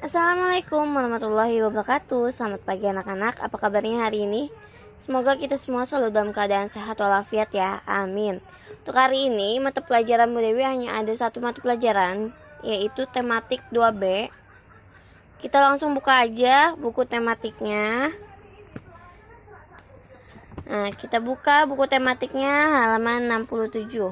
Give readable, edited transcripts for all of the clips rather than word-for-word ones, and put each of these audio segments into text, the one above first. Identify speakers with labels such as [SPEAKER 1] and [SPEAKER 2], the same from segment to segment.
[SPEAKER 1] Assalamualaikum warahmatullahi wabarakatuh. Selamat pagi anak-anak, apa kabarnya hari ini? Semoga kita semua selalu dalam keadaan sehat walafiat ya, amin. Untuk hari ini, mata pelajaran Bu Dewi hanya ada satu mata pelajaran, yaitu tematik 2B. Kita langsung buka aja buku tematiknya. Nah, kita buka buku tematiknya halaman 67.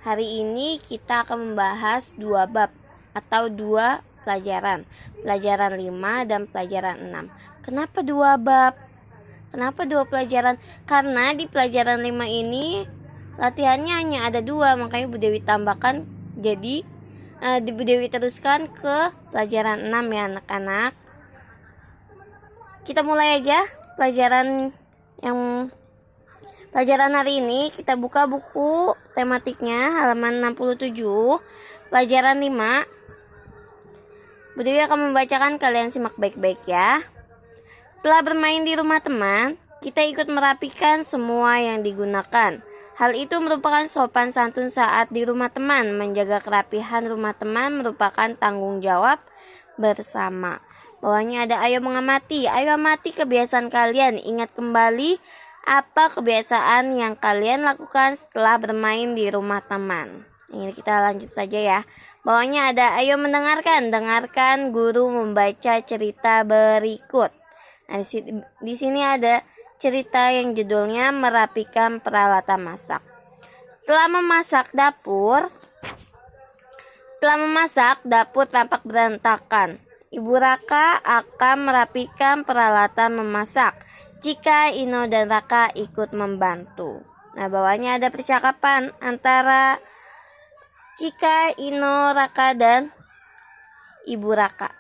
[SPEAKER 1] Hari ini kita akan membahas 2 bab atau 2 pelajaran. Pelajaran 5 dan pelajaran 6. Kenapa 2 bab? Kenapa 2 pelajaran? Karena di pelajaran 5 ini latihannya hanya ada 2, makanya Bu Dewi tambahkan jadi Bu Dewi teruskan ke pelajaran 6 ya anak-anak. Kita mulai aja pelajaran hari ini. Kita buka buku tematiknya halaman 67, pelajaran 5. Bu Dewi akan membacakan, kalian simak baik-baik ya. Setelah bermain di rumah teman, kita ikut merapikan semua yang digunakan. Hal itu merupakan sopan santun saat di rumah teman. Menjaga kerapihan rumah teman merupakan tanggung jawab bersama. Bawahnya ada ayo mengamati. Ayo amati kebiasaan kalian. Ingat kembali apa kebiasaan yang kalian lakukan setelah bermain di rumah teman. Ini kita lanjut saja ya. Bawahnya ada ayo mendengarkan. Dengarkan guru membaca cerita berikut. Nah, di sini ada cerita yang judulnya merapikan peralatan masak. Setelah memasak, dapur tampak berantakan. Ibu Raka akan merapikan peralatan memasak jika Ino dan Raka ikut membantu. Nah, bawahnya ada percakapan antara Cika, Ino, Raka, dan Ibu Raka.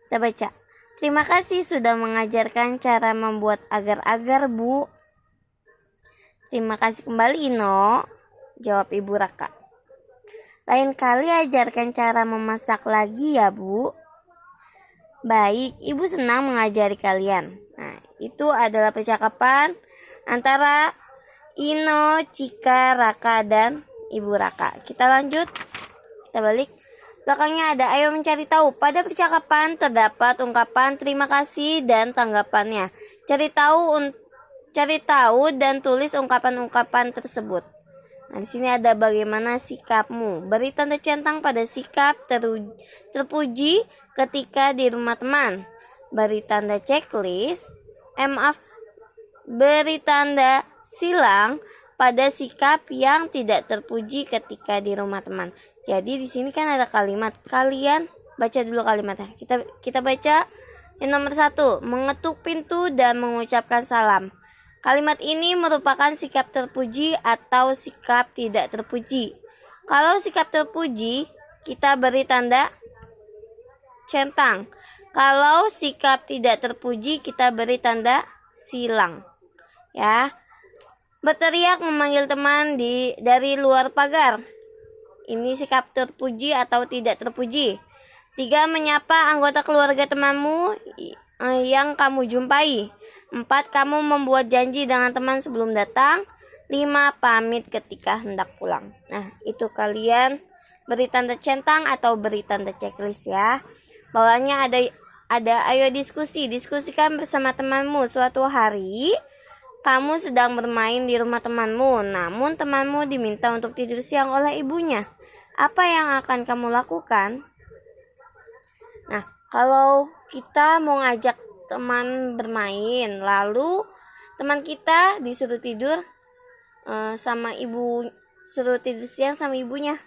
[SPEAKER 1] Kita baca. Terima kasih sudah mengajarkan cara membuat agar-agar, Bu. Terima kasih kembali, Ino, jawab Ibu Raka. Lain kali ajarkan cara memasak lagi ya, Bu. Baik, Ibu senang mengajari kalian. Nah, itu adalah percakapan antara Ino, Cika, Raka, dan Ibu Raka. Kita lanjut. Kita balik. Belakangnya ada ayo mencari tahu. Pada percakapan terdapat ungkapan terima kasih dan tanggapannya. Cari tahu dan tulis ungkapan-ungkapan tersebut. Nah, di sini ada bagaimana sikapmu. Beri tanda centang pada sikap terpuji ketika di rumah teman. Beri tanda checklist. Beri tanda silang pada sikap yang tidak terpuji ketika di rumah teman. Jadi di sini kan ada kalimat. Kalian baca dulu kalimatnya. Kita baca yang nomor 1, mengetuk pintu dan mengucapkan salam. Kalimat ini merupakan sikap terpuji atau sikap tidak terpuji. Kalau sikap terpuji, kita beri tanda centang. Kalau sikap tidak terpuji, kita beri tanda silang. Ya. Berteriak memanggil teman dari luar pagar. Ini sikap terpuji atau tidak terpuji. 3, menyapa anggota keluarga temanmu yang kamu jumpai. 4, kamu membuat janji dengan teman sebelum datang. 5, pamit ketika hendak pulang. Nah, itu kalian beri tanda centang atau beri tanda checklist ya. Bawahnya ada ayo diskusi. Diskusikan bersama temanmu. Suatu hari kamu sedang bermain di rumah temanmu, namun temanmu diminta untuk tidur siang oleh ibunya. Apa yang akan kamu lakukan? Nah, kalau kita mau ngajak teman bermain, lalu teman kita disuruh tidur suruh tidur siang sama ibunya.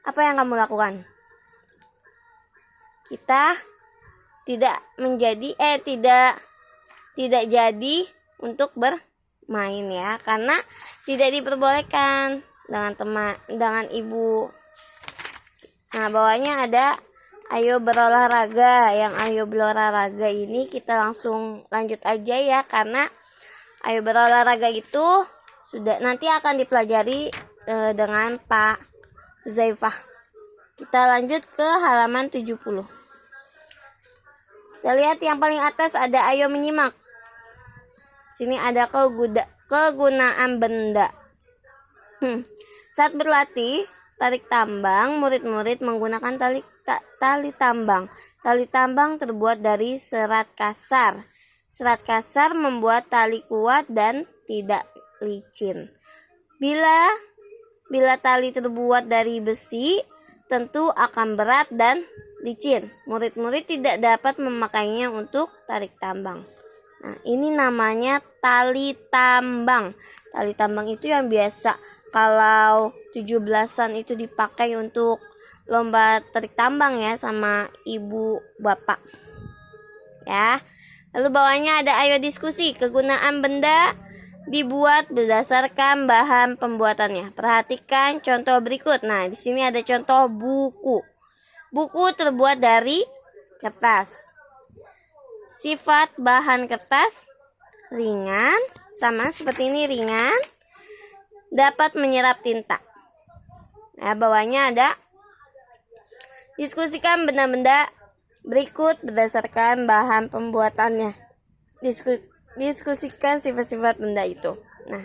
[SPEAKER 1] Apa yang kamu lakukan? Kita tidak jadi untuk bermain ya, karena tidak diperbolehkan dengan ibu. Nah, bawahnya ada ayo berolahraga. Yang ayo berolahraga ini kita langsung lanjut aja ya, karena ayo berolahraga itu sudah nanti akan dipelajari dengan Pak Zaifah. Kita lanjut ke halaman 70. Kita lihat yang paling atas ada ayo menyimak. Sini ada kegunaan benda. Saat berlatih tarik tambang, murid-murid menggunakan tali tali tambang. Tali tambang terbuat dari serat kasar. Serat kasar membuat tali kuat dan tidak licin. Bila tali terbuat dari besi, tentu akan berat dan licin. Murid-murid tidak dapat memakainya untuk tarik tambang. Nah, ini namanya tali tambang. Tali tambang itu yang biasa kalau 17-an itu dipakai untuk lomba tarik tambang ya sama ibu bapak. Ya. Lalu bawahnya ada ayo diskusi. Kegunaan benda dibuat berdasarkan bahan pembuatannya. Perhatikan contoh berikut. Nah, di sini ada contoh buku. Buku terbuat dari kertas. Sifat bahan kertas ringan, sama seperti ini ringan, dapat menyerap tinta. Nah, bawahnya ada diskusikan benda-benda berikut berdasarkan bahan pembuatannya. Diskusikan sifat-sifat benda itu. Nah,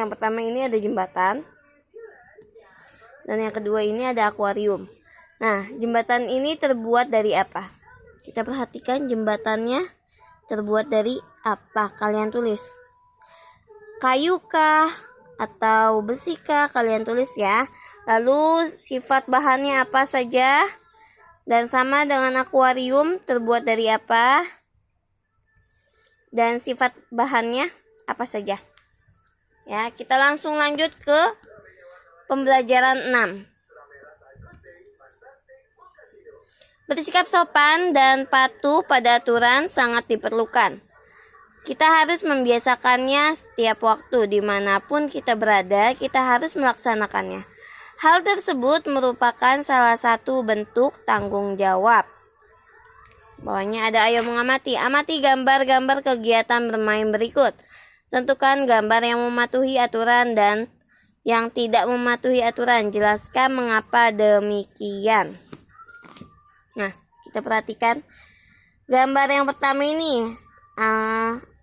[SPEAKER 1] yang pertama ini ada jembatan, dan yang kedua ini ada akuarium. Nah, jembatan ini terbuat dari apa? Kita perhatikan jembatannya terbuat dari apa? Kalian tulis. Kayu kah atau besi kah? Kalian tulis ya. Lalu sifat bahannya apa saja? Dan sama dengan akuarium terbuat dari apa? Dan sifat bahannya apa saja? Ya, kita langsung lanjut ke pembelajaran 6. Bersikap sopan dan patuh pada aturan sangat diperlukan. Kita harus membiasakannya setiap waktu, dimanapun kita berada, kita harus melaksanakannya. Hal tersebut merupakan salah satu bentuk tanggung jawab. Bawahnya ada ayo mengamati. Amati gambar-gambar kegiatan bermain berikut. Tentukan gambar yang mematuhi aturan dan yang tidak mematuhi aturan. Jelaskan mengapa demikian. Nah, kita perhatikan gambar yang pertama ini.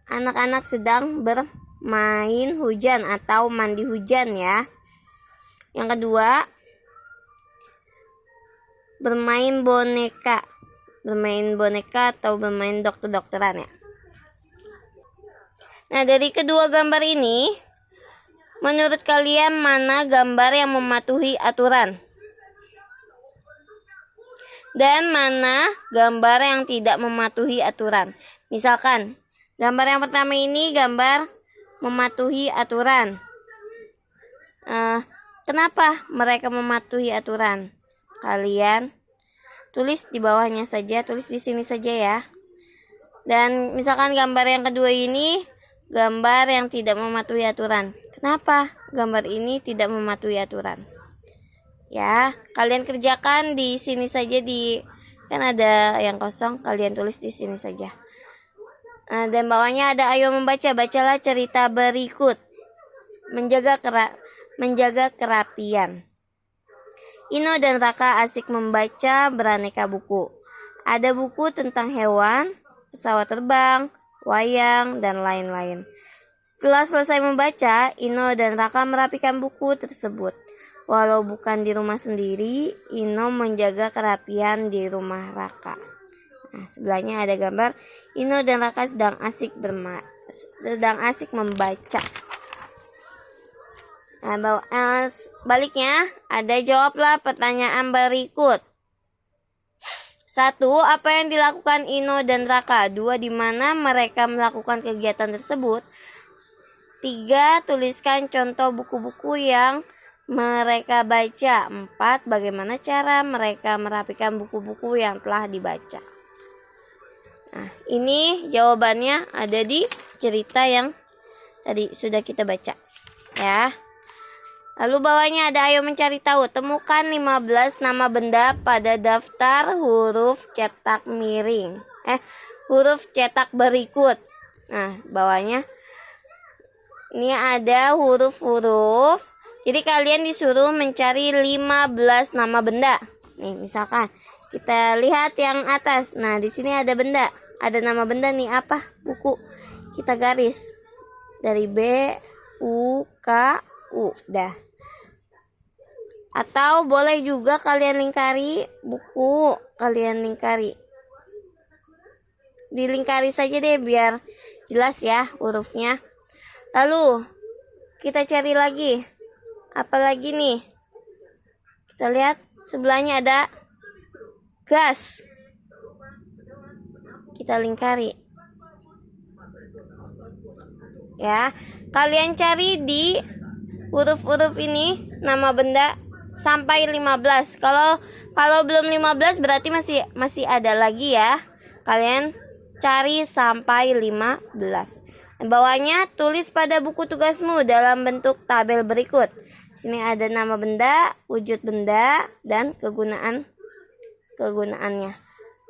[SPEAKER 1] Anak-anak sedang bermain hujan atau mandi hujan ya. Yang kedua, bermain boneka. Bermain boneka atau bermain dokter-dokteran ya. Nah, dari kedua gambar ini, menurut kalian mana gambar yang mematuhi aturan? Dan mana gambar yang tidak mematuhi aturan? Misalkan, gambar yang pertama ini gambar mematuhi aturan. Kenapa mereka mematuhi aturan? Kalian tulis di bawahnya saja, tulis di sini saja ya. Dan misalkan gambar yang kedua ini gambar yang tidak mematuhi aturan. Kenapa gambar ini tidak mematuhi aturan? Ya, kalian kerjakan di sini saja, kan ada yang kosong, kalian tulis di sini saja. Dan bawahnya ada ayo membaca. Bacalah cerita berikut. Menjaga kerapian. Ino dan Raka asik membaca beraneka buku. Ada buku tentang hewan, pesawat terbang, wayang, dan lain-lain. Setelah selesai membaca, Ino dan Raka merapikan buku tersebut. Walau bukan di rumah sendiri, Ino menjaga kerapian di rumah Raka. Nah, sebelahnya ada gambar Ino dan Raka sedang asik membaca. Nah, baliknya ada jawablah pertanyaan berikut. 1. Apa yang dilakukan Ino dan Raka? 2. Di mana mereka melakukan kegiatan tersebut? 3. Tuliskan contoh buku-buku yang mereka baca. 4. Bagaimana cara mereka merapikan buku-buku yang telah dibaca? Nah, ini jawabannya ada di cerita yang tadi sudah kita baca. Ya. Lalu bawahnya ada ayo mencari tahu. Temukan 15 nama benda pada daftar huruf cetak miring. Huruf cetak berikut. Nah, bawahnya ini ada huruf-huruf. Jadi kalian disuruh mencari 15 nama benda. Nih, misalkan kita lihat yang atas. Nah, di sini ada benda. Ada nama benda nih, apa? Buku. Kita garis dari B, U, K, U. Dah. Atau boleh juga kalian lingkari buku, kalian lingkari. Dilingkari saja deh biar jelas ya hurufnya. Lalu kita cari lagi. Apa lagi nih? Kita lihat sebelahnya ada gas. Kita lingkari. Ya, kalian cari di huruf-huruf ini nama benda sampai 15. Kalau belum 15 berarti masih ada lagi ya. Kalian cari sampai 15. Bawahnya tulis pada buku tugasmu dalam bentuk tabel berikut. Sini ada nama benda, wujud benda, dan kegunaannya.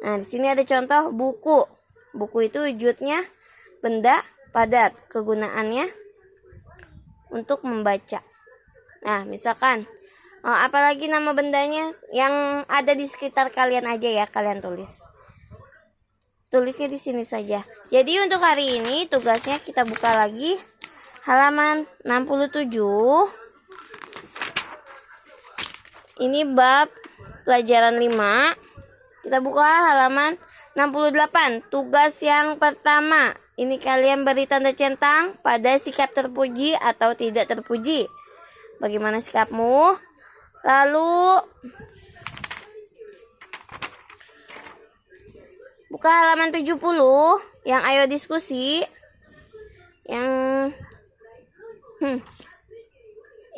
[SPEAKER 1] Nah, di sini ada contoh buku. Buku itu wujudnya benda padat, kegunaannya untuk membaca. Nah, misalkan apalagi nama bendanya yang ada di sekitar kalian aja ya, kalian tulisnya di sini saja. Jadi untuk hari ini tugasnya kita buka lagi halaman 67. Ini bab pelajaran 5. Kita buka halaman 68. Tugas yang pertama. Ini kalian beri tanda centang pada sikap terpuji atau tidak terpuji. Bagaimana sikapmu? Lalu buka halaman 70 yang ayo diskusi. Yang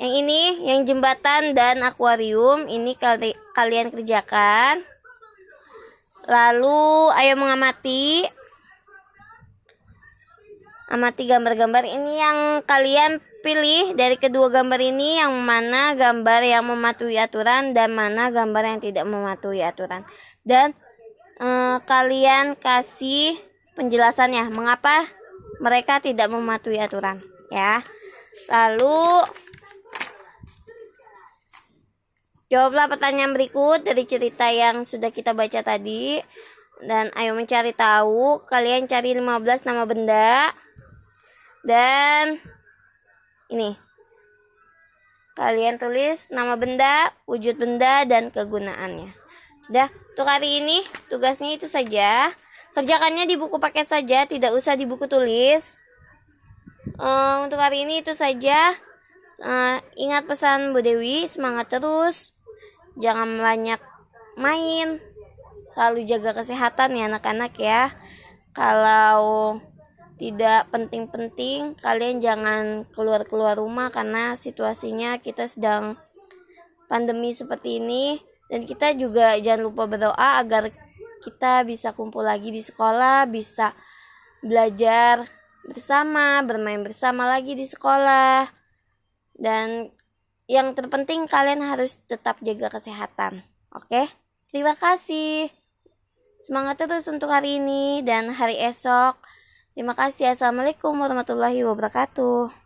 [SPEAKER 1] ini, yang jembatan dan akuarium, ini kalian kerjakan. Lalu ayo mengamati. Amati gambar-gambar ini yang kalian pilih dari kedua gambar ini, yang mana gambar yang mematuhi aturan dan mana gambar yang tidak mematuhi aturan. Dan kalian kasih penjelasannya mengapa mereka tidak mematuhi aturan ya. Lalu jawablah pertanyaan berikut dari cerita yang sudah kita baca tadi. Dan ayo mencari tahu. Kalian cari 15 nama benda. Dan ini kalian tulis nama benda, wujud benda, dan kegunaannya. Sudah, untuk hari ini tugasnya itu saja. Kerjakannya di buku paket saja, tidak usah di buku tulis. Untuk hari ini itu saja. Ingat pesan Bu Dewi, semangat terus. Jangan banyak main. Selalu jaga kesehatan ya anak-anak ya. Kalau tidak penting-penting, kalian jangan keluar-keluar rumah karena situasinya kita sedang pandemi seperti ini. Dan kita juga jangan lupa berdoa agar kita bisa kumpul lagi di sekolah, bisa belajar bersama, bermain bersama lagi di sekolah. Dan yang terpenting kalian harus tetap jaga kesehatan. Oke? Terima kasih. Semangat terus untuk hari ini dan hari esok. Terima kasih. Assalamualaikum warahmatullahi wabarakatuh.